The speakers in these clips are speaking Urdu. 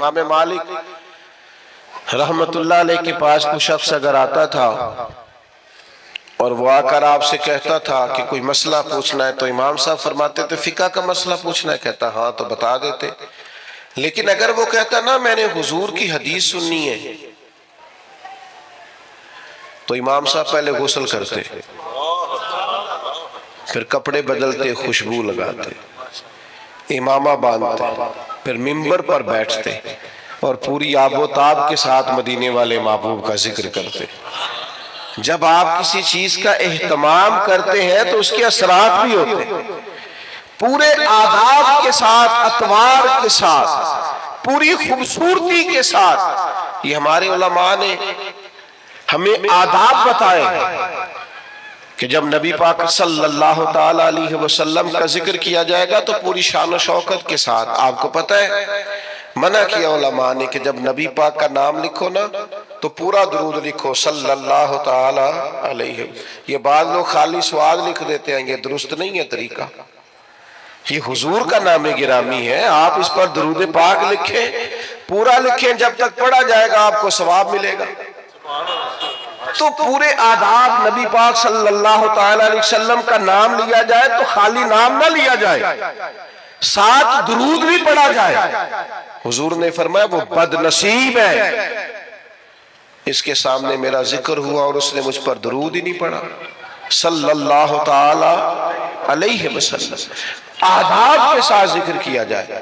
امام مالک رحمت اللہ علیہ کے پاس کوئی شخص اگر آتا تھا اور وہ آ کر آپ سے کہتا تھا کہ کوئی مسئلہ پوچھنا ہے تو امام صاحب فرماتے تھے فقہ کا مسئلہ پوچھنا ہے؟ کہتا ہاں تو بتا دیتے. لیکن اگر وہ کہتا نا میں نے حضور کی حدیث سننی ہے تو امام صاحب پہلے غسل کرتے، پھر کپڑے بدلتے، خوشبو لگاتے، امامہ باندھتے، پھر منبر پر بیٹھتے اور پوری آب و تاب کے ساتھ مدینے والے محبوب کا ذکر کرتے. جب آپ کسی چیز کا اہتمام کرتے ہیں تو اس کے اثرات بھی ہوتے ہیں، پورے آداب کے ساتھ، اتوار کے ساتھ، پوری خوبصورتی کے ساتھ. یہ ہمارے علماء نے ہمیں آداب بتائے کہ جب نبی پاک صلی اللہ تعالی علیہ وسلم کا ذکر کیا جائے گا تو پوری شان و شوکت کے ساتھ. آپ کو پتہ ہے منع کیا علماء نے کہ جب نبی پاک کا نام لکھو نا تو پورا درود لکھو صلی اللہ تعالی علیہ. یہ بعض لوگ خالی سواد لکھ دیتے ہیں، یہ درست نہیں ہے طریقہ. یہ حضور کا نام گرامی ہے، آپ اس پر درود پاک لکھیں، پورا لکھیں، جب تک پڑھا جائے گا آپ کو ثواب ملے گا. تو پورے آداب نبی پاک صلی اللہ تعالی علیہ وسلم کا نام لیا جائے تو خالی نام نہ لیا جائے، ساتھ درود بھی پڑھا جائے. حضور نے فرمایا وہ بد نصیب ہے اس کے سامنے میرا ذکر ہوا اور اس نے مجھ پر درود ہی نہیں پڑھا صلی اللہ تعالی علیہ وسلم. آداب کے ساتھ ذکر کیا جائے،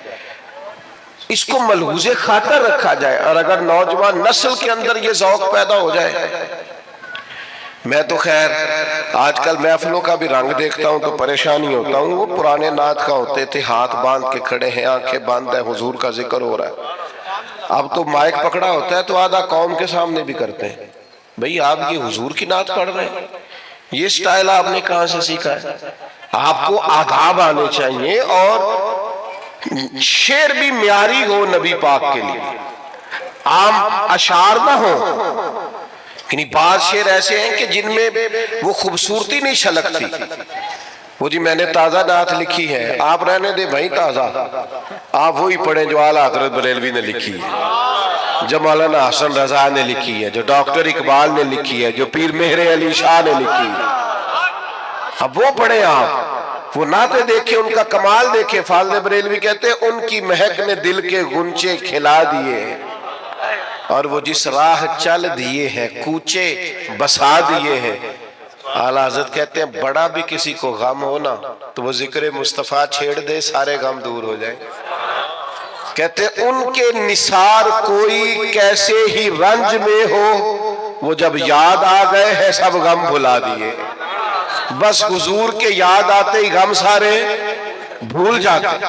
اس کو ملحوظ خاطر رکھا جائے. اور اگر نوجوان نسل کے اندر یہ ذوق پیدا ہو جائے، میں تو خیر آج کل محفلوں کا بھی رنگ دیکھتا ہوں تو پریشانی ہوتا ہوں. وہ پرانے نعت کا ہوتے تھے، ہاتھ باندھ کے کھڑے ہیں، آنکھیں بند ہیں، حضور کا ذکر ہو رہا ہے. اب تو مائک پکڑا ہوتا ہے تو آدھا قوم کے سامنے بھی کرتے ہیں. بھئی آپ یہ حضور کی نعت پڑھ رہے ہیں، یہ سٹائل آپ نے کہاں سے سیکھا ہے؟ آپ کو آداب آنے چاہیے اور شعر بھی معیاری ہو نبی پاک کے لیے، عام اشعار نہ ہو. یعنی بعض شعر ایسے ہیں کہ جن میں وہ خوبصورتی نہیں چھلکتی. وہ جی میں نے تازہ نعت لکھی ہے، آپ رہنے دے بھائی تازہ، آپ وہی پڑھیں جو اعلیٰ حضرت بریلوی نے لکھی ہے، جو مولانا حسن رضا نے لکھی ہے، جو ڈاکٹر اقبال نے لکھی ہے، جو پیر مہر علی شاہ نے لکھی ہے. اب وہ پڑھیں، آپ وہ نعتیں دیکھیں، ان کا کمال دیکھیں. فاضل بریلوی کہتے ہیں ان کی مہک نے دل کے غنچے کھلا دیے اور وہ جس راہ چل دیے ہیں کوچے بسا دیے ہیں. اعلیٰ حضرت کہتے ہیں بڑا بھی کسی کو غم ہونا تو وہ ذکر مصطفیٰ چھیڑ دے، سارے غم دور ہو جائیں. کہتے ہیں ان کے نثار کوئی کیسے ہی رنج میں ہو، وہ جب یاد آ گئے ہیں سب غم بھلا دیے. بس حضور کے یاد آتے ہی غم سارے بھول جاتے.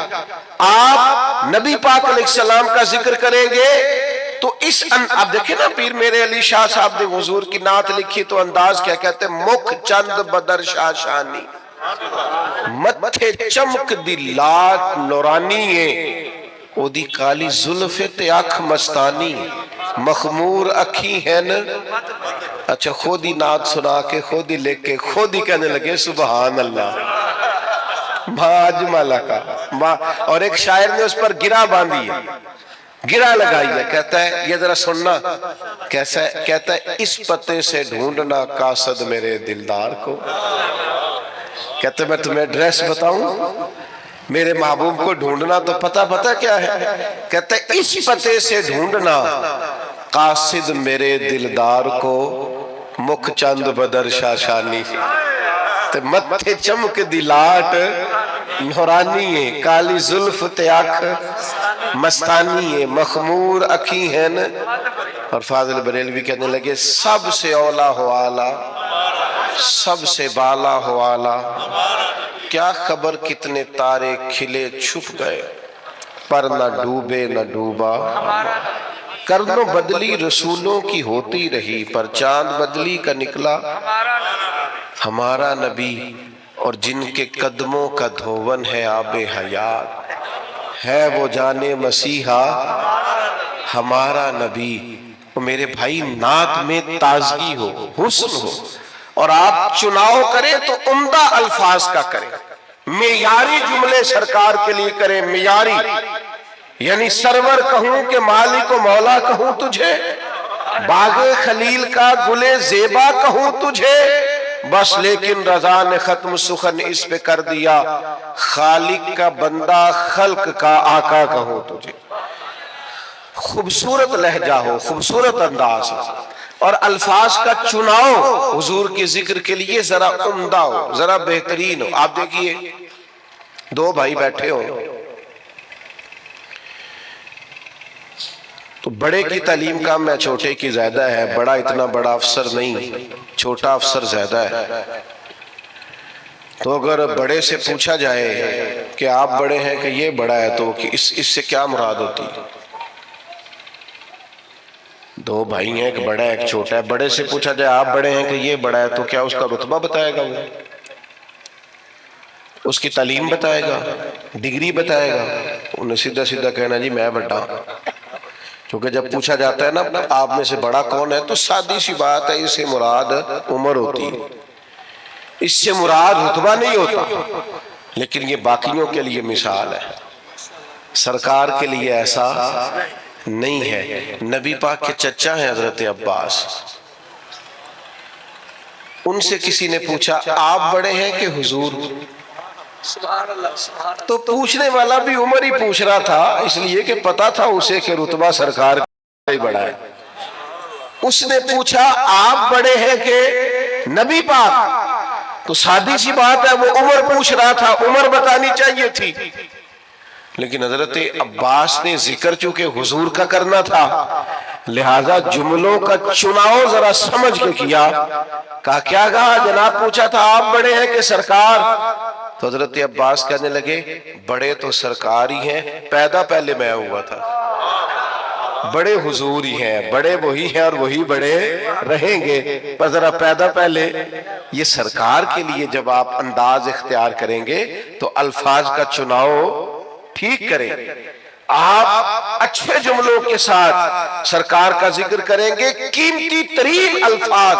آپ نبی پاک علیہ السلام کا ذکر کریں گے تو اب دیکھیں نا پیر میرے علی شاہ صاحب نے حضور کی نعت لکھی تو انداز کیا کہتے ہیں، مکھ چند بدر شاہ شانی، متھے چمک دی لات نورانی ہے، او دی کالی زلف تے اکھ مستانی، مخمور اکھی ہیں. اچھا خود ہی نعت سنا کے خود ہی لکھ کے خود ہی کہنے لگے سبحان اللہ ما اجمل کا. اور ایک شاعر نے اس پر گرہ باندھی ہے، گرہ لگائی ہے. کہتا ہے یہ ذرا سننا کیسا ہے، کہتا ہے اس پتے سے ڈھونڈنا قاصد میرے دلدار کو. کہتا ہے میں تمہیں ایڈریس بتاؤں، میرے محبوب کو ڈھونڈنا تو پتہ کیا ہے. کہتا ہے اس پتے سے ڈھونڈنا قاصد میرے دلدار کو، مکھ چند بدر شاشانی، متھے چمک دی لاٹ نورانی ہے، کالی زلف تے اکھ مستانی ہے، مخمور اکھی ہیں. اور فاضل بریلوی کہنے لگے سب سے اولا ہو آلہ، سب سے بالا ہو آلہ، کیا خبر کتنے تارے کھلے چھپ گئے، پر نہ ڈوبے نہ ڈوبا. کرنوں بدلی رسولوں کی ہوتی رہی، پر چاند بدلی کا نکلا ہمارا نبی. اور جن کے قدموں کا دھون ہے آب حیات، ہے وہ جانے مسیحا ہمارا نبی. میرے بھائی نعت میں تازگی ہو، حسن ہو، اور آپ چناؤ کریں تو عمدہ الفاظ کا کریں، معیاری جملے سرکار کے لیے کریں، معیاری. یعنی سرور کہوں کہ مالک و مولا کہوں تجھے، باغ خلیل کا گلے زیبا کہوں تجھے، بس لیکن رضا نے ختم سخن اس پہ کر دیا، خالق کا بندہ خلق کا آقا کہوں تجھے۔ خوبصورت لہجہ ہو، خوبصورت انداز ہو، اور الفاظ کا چناؤ حضور کے ذکر کے لیے ذرا عمدہ ہو، ذرا بہترین ہو۔ آپ دیکھیے دو بھائی بیٹھے ہو تو بڑے کی تعلیم کم ہے، چھوٹے کی زیادہ ہے، بڑا اتنا بڑا افسر نہیں، چھوٹا افسر زیادہ ہے۔ تو اگر بڑے سے پوچھا جائے کہ آپ بڑے ہیں کہ یہ بڑا ہے، تو اس سے کیا مراد ہوتی؟ دو بھائی ہیں، ایک بڑا ہے ایک چھوٹا ہے، بڑے سے پوچھا جائے آپ بڑے ہیں کہ یہ بڑا ہے، تو کیا اس کا رتبہ بتائے گا، وہ اس کی تعلیم بتائے گا، ڈگری بتائے گا؟ انہیں سیدھا سیدھا کہنا جی میں بڑا ہوں۔ کیونکہ جب پوچھا جاتا ہے نا آپ میں سے بڑا کون ہے، تو سادی سی بات ہے، اس سے مراد عمر ہوتی ہے، اس سے مراد رتبہ نہیں ہوتا، لیکن یہ باقیوں کے لیے مثال ہے، سرکار کے لیے ایسا نہیں ہے۔ نبی پاک کے چچا ہیں حضرت عباس، ان سے کسی نے پوچھا آپ بڑے ہیں کہ حضور؟ تو پوچھنے والا بھی عمر ہی پوچھ رہا تھا، اس لیے کہ پتا تھا اسے کہ رتبہ سرکار کا ہی بڑا ہے۔ اس نے پوچھا آپ بڑے ہیں کہ نبی پاک؟ تو سادی سی بات ہے، وہ عمر پوچھ رہا تھا، عمر بتانی چاہیے تھی، لیکن حضرت عباس نے ذکر چونکہ حضور کا کرنا تھا، لہذا جملوں کا چناؤ ذرا سمجھ کے کیا۔ کیا کہا جناب؟ پوچھا تھا آپ بڑے ہیں کہ سرکار؟ تو حضرت عباس کہنے لگے بڑے تو سرکار ہی ہیں، پیدا پہلے میں ہوا تھا، بڑے حضور ہی ہیں، بڑے وہی ہیں اور وہی بڑے رہیں گے، پر ذرا پیدا پہلے یہ سرکار کے لیے جب آپ انداز اختیار کریں گے تو الفاظ کا چناؤ ٹھیک کریں، آپ اچھے جملوں کے ساتھ سرکار کا ذکر کریں گے، قیمتی ترین الفاظ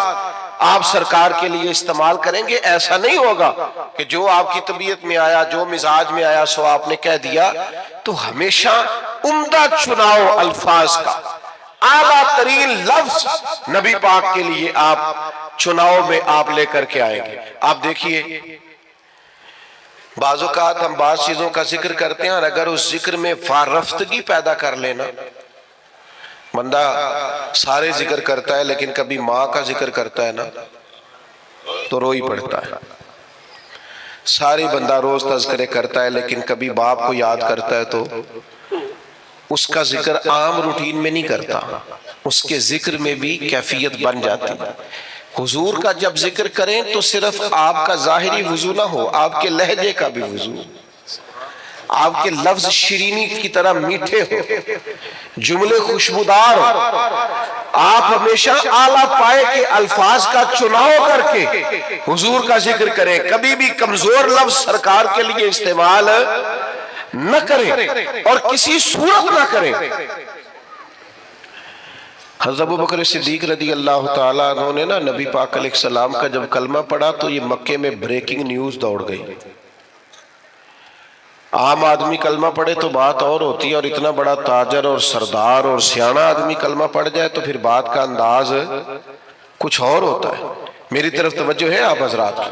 آپ سرکار کے لیے استعمال کریں گے۔ ایسا نہیں ہوگا کہ جو آپ کی طبیعت میں آیا، جو مزاج میں آیا سو آپ نے کہہ دیا۔ تو ہمیشہ عمدہ چناؤ الفاظ کا، اعلیٰ ترین لفظ نبی پاک کے لیے آپ چناؤ میں آپ لے کر کے آئیں گے۔ آپ دیکھیے بعض اوقات ہم بعض چیزوں کا ذکر کرتے ہیں، اور اگر اس ذکر میں فارفتگی پیدا کر لینا، بندہ سارے ذکر کرتا ہے لیکن کبھی ماں کا ذکر کرتا ہے نا تو روئی پڑتا ہے، ساری بندہ روز تذکرے کرتا ہے لیکن کبھی باپ کو یاد کرتا ہے تو اس کا ذکر عام روٹین میں نہیں کرتا، اس کے ذکر میں بھی کیفیت بن جاتی ہے۔ حضور کا جب ذکر کریں تو صرف آپ کا ظاہری وضو نہ ہو، آپ کے لہجے کا بھی وضو، آپ کے لفظ شیرینی کی طرح میٹھے ہو، جملے خوشبودار ہو، آپ ہمیشہ اعلیٰ پائے کے الفاظ کا چناؤ کر کے حضور کا ذکر کریں، کبھی بھی کمزور لفظ سرکار کے لیے استعمال نہ کریں اور کسی صورت نہ کریں۔ حضرت ابوبکر صدیق رضی اللہ تعالیٰ عنہ نے نا نبی پاک علیہ السلام کا جب کلمہ پڑھا تو یہ مکے میں بریکنگ نیوز دوڑ گئی۔ عام آدمی کلمہ پڑھے تو بات اور ہوتی ہے، اور اتنا بڑا تاجر اور سردار اور سیانہ آدمی کلمہ پڑھ جائے تو پھر بات کا انداز کچھ اور ہوتا ہے۔ میری طرف توجہ ہے آپ حضرات کی؟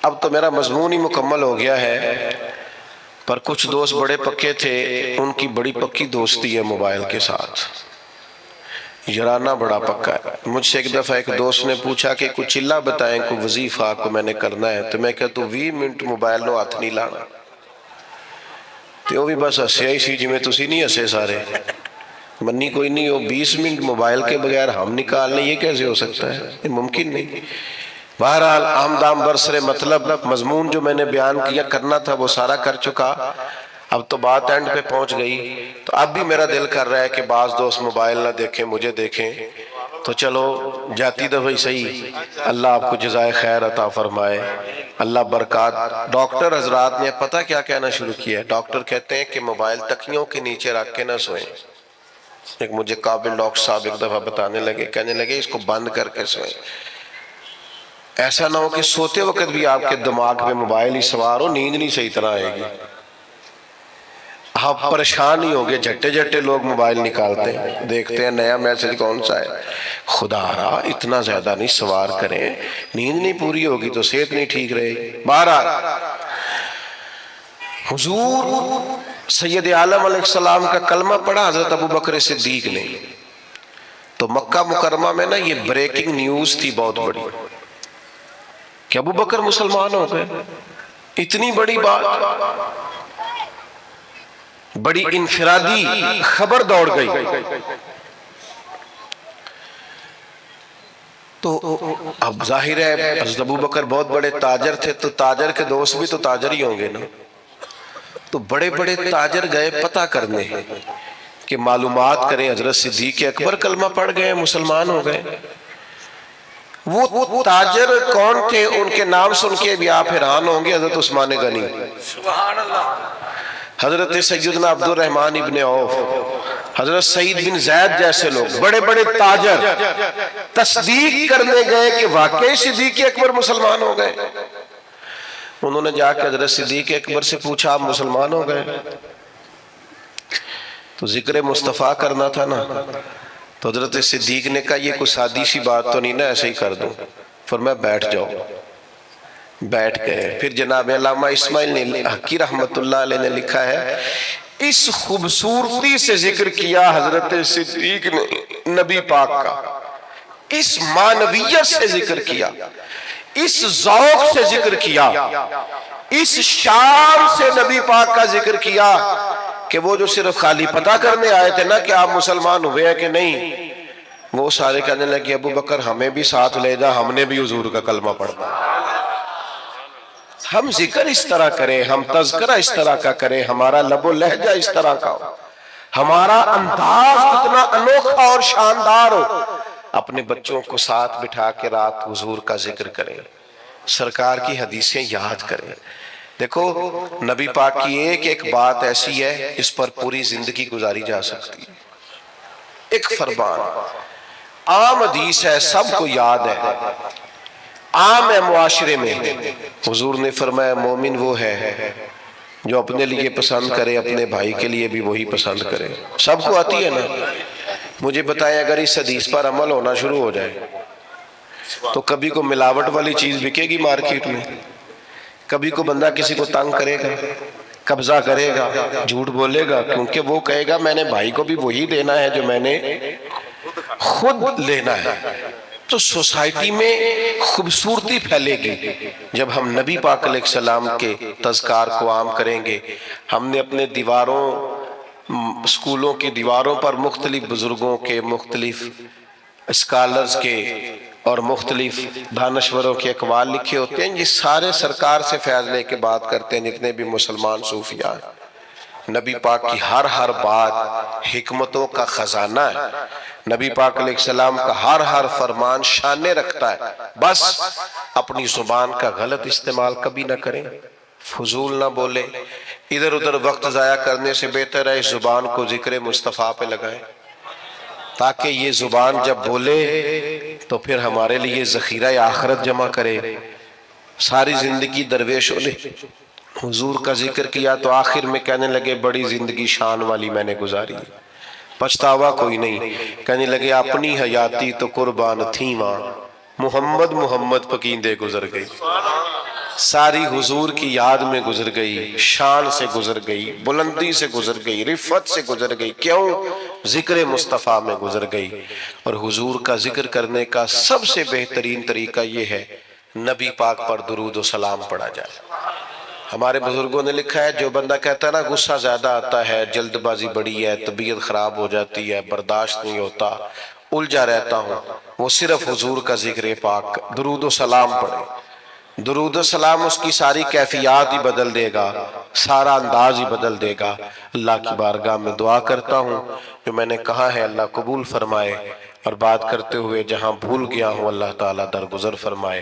اب تو میرا مضمون ہی مکمل ہو گیا ہے، پر کچھ دوست بڑے پکے تھے، ان کی بڑی پکی دوستی ہے موبائل کے ساتھ، یارانہ بڑا پکا ہے۔ مجھ سے ایک دفعہ ایک دوست نے پوچھا کہ کچھ چلہ بتائیں، کوئی وظیفہ کو میں نے کرنا ہے، تو میں کہتا ہوں 20 منٹ موبائل نو ہاتھ نہیں لانا، تو وہ بھی بس ہسیا ہی سی جی میں تسی نہیں ہسے سارے، منی کوئی نہیں ہو 20 منٹ موبائل کے بغیر ہم نکال لیں، یہ کیسے ہو سکتا ہے؟ یہ ممکن نہیں۔ بہرحال آمدام برسر مطلب مضمون جو میں نے بیان کیا کرنا تھا وہ سارا کر چکا، اب تو بات اینڈ پہ پہنچ گئی، تو اب بھی میرا دل کر رہا ہے کہ بعض دوست موبائل نہ دیکھیں، مجھے دیکھیں، تو چلو جاتی دفعہ صحیح، اللہ آپ کو جزائے خیر عطا فرمائے، اللہ برکات۔ ڈاکٹر حضرات نے پتہ کیا کہنا شروع کیا ہے؟ ڈاکٹر کہتے ہیں کہ موبائل تکیوں کے نیچے رکھ کے نہ سوئیں۔ ایک مجھے قابل ڈاکٹر صاحب ایک دفعہ بتانے لگے، کہنے لگے اس کو بند کر کے سوئیں۔ ایسا نہ ہو کہ سوتے وقت بھی آپ کے دماغ پہ موبائل ہی سوار ہو، نیند نہیں صحیح طرح آئے گی، آپ پریشان ہی ہوگے، جھٹے جھٹے لوگ موبائل نکالتے ہیں، دیکھتے ہیں نیا میسج کون سا ہے۔ خدا را اتنا زیادہ نہیں سوار کریں، نیند نہیں پوری ہوگی تو صحت نہیں ٹھیک رہے گی۔ بہرحال حضور سید عالم علیہ السلام کا کلمہ پڑھا حضرت ابوبکر صدیق نے، تو مکہ مکرمہ میں نا یہ بریکنگ نیوز تھی بہت بڑی کہ ابوبکر مسلمان ہو گئے۔ اتنی بڑی بات، بڑی انفرادی خبر دوڑ گئی۔ تو اب ظاہر ہے حضرت ابوبکر بہت بڑے تاجر تھے، تو تاجر کے دوست بھی تو تاجر ہی ہوں گے نا، تو بڑے بڑے تاجر گئے پتہ کرنے کہ معلومات کریں حضرت صدیق اکبر کلمہ پڑھ گئے، مسلمان ہو گئے۔ وہ تاجر کون تھے؟ ان کے نام سن کے بھی آپ حیران ہوں گے۔ حضرت عثمان غنی، سبحان اللہ، حضرت سیدنا عبد الرحمن ابن عوف، حضرت سعید بن زید جیسے لوگ بڑے بڑے تاجر تصدیق کرنے گئے کہ واقعی صدیق اکبر مسلمان ہو گئے۔ انہوں نے جا کے حضرت صدیق اکبر سے پوچھا آپ مسلمان ہو گئے؟ تو ذکر مصطفیٰ کرنا تھا نا، تو حضرت صدیق نے کہا یہ کوئی سادی سی بات تو نہیں نا، ایسے ہی کر دوں۔ فرمایا بیٹھ جاؤ۔ بیٹھ گئے۔ پھر جناب علامہ اسماعیل حقی رحمت اللہ علیہ نے لکھا ہے، اس خوبصورتی سے ذکر کیا حضرت صدیق نے نبی پاک کا، اس معنویت سے ذکر کیا، اس ذوق سے ذکر کیا، اس شان سے نبی پاک کا ذکر کیا کہ وہ جو صرف خالی پتہ کرنے آئے تھے نا کہ آپ مسلمان ہوئے ہیں کہ نہیں، وہ سارے کہنے لگے ابو بکر ہمیں بھی ساتھ لے جا، ہم نے بھی حضور کا کلمہ پڑھنا، ہم ذکر اس طرح کریں، ہم تذکرہ اس طرح کا کریں، ہمارا لب و لہجہ اس طرح کا ہو، ہمارا انداز اتنا انوکھا اور شاندار ہو۔ اپنے بچوں کو ساتھ بٹھا کے رات حضور کا ذکر کریں، سرکار کی حدیثیں یاد کریں۔ دیکھو نبی پاک کی ایک ایک بات ایسی ہے اس پر پوری زندگی گزاری جا سکتی ہے۔ ایک فرمان عام حدیث ہے، سب کو یاد ہے، عام ہے معاشرے میں۔ حضور نے فرمایا مومن وہ ہے جو اپنے لیے پسند کرے، اپنے بھائی کے لیے بھی وہی پسند کرے۔ سب کو آتی ہے نا؟ مجھے بتائیں اگر اس حدیث پر عمل ہونا شروع ہو جائے تو کبھی کو ملاوٹ والی چیز بکے گی مارکیٹ میں، کبھی کو بندہ کسی کو تنگ کرے گا، قبضہ کرے گا، جھوٹ بولے گا، کیونکہ وہ کہے گا میں نے بھائی کو بھی وہی دینا ہے جو میں نے خود لینا ہے۔ تو سوسائٹی میں خوبصورتی پھیلے گی جب ہم نبی پاک علیہ السلام کے تذکار کو عام کریں گے۔ ہم نے اپنے دیواروں، اسکولوں کی دیواروں پر مختلف بزرگوں کے، مختلف اسکالرز کے اور مختلف دانشوروں کے اقوال لکھے ہوتے ہیں، یہ سارے سرکار سے فیض لے کے بات کرتے ہیں جتنے بھی مسلمان صوفیاء ہیں۔ نبی پاک کی ہر بات حکمتوں کا خزانہ ہے، نبی پاک علیہ السلام کا ہر فرمان شانے رکھتا ہے۔ بس اپنی زبان کا غلط استعمال کبھی نہ کریں، فضول نہ بولیں، ادھر ادھر وقت ضائع کرنے سے بہتر ہے اس زبان کو ذکر مصطفیٰ پہ لگائیں، تاکہ یہ زبان جب بولے تو پھر ہمارے لیے ذخیرہ آخرت جمع کرے۔ ساری زندگی درویشوں نے حضور کا ذکر کیا تو آخر میں کہنے لگے بڑی زندگی شان والی میں نے گزاری، پچھتاوا کوئی نہیں۔ کہنے لگے اپنی حیاتی تو قربان تھی ماں، محمد محمد پکیندے گزر گئی، ساری حضور کی یاد میں گزر گئی، شان سے گزر گئی، بلندی سے گزر گئی، رفت سے گزر گئی۔ کیوں؟ ذکر مصطفیٰ میں گزر گئی۔ اور حضور کا ذکر کرنے کا سب سے بہترین طریقہ یہ ہے نبی پاک پر درود و سلام پڑھا جائے۔ ہمارے بزرگوں نے لکھا ہے جو بندہ کہتا ہے نا غصہ زیادہ آتا ہے، جلد بازی بڑی ہے، طبیعت خراب ہو جاتی ہے، برداشت نہیں ہوتا، الجھا رہتا ہوں، وہ صرف حضور کا ذکر پاک درود و سلام پڑھے۔ درود و سلام اس کی ساری کیفیات ہی بدل دے گا، سارا انداز ہی بدل دے گا۔ اللہ کی بارگاہ میں دعا کرتا ہوں جو میں نے کہا ہے اللہ قبول فرمائے، اور بات کرتے ہوئے جہاں بھول گیا ہوں اللہ تعالیٰ درگزر فرمائے۔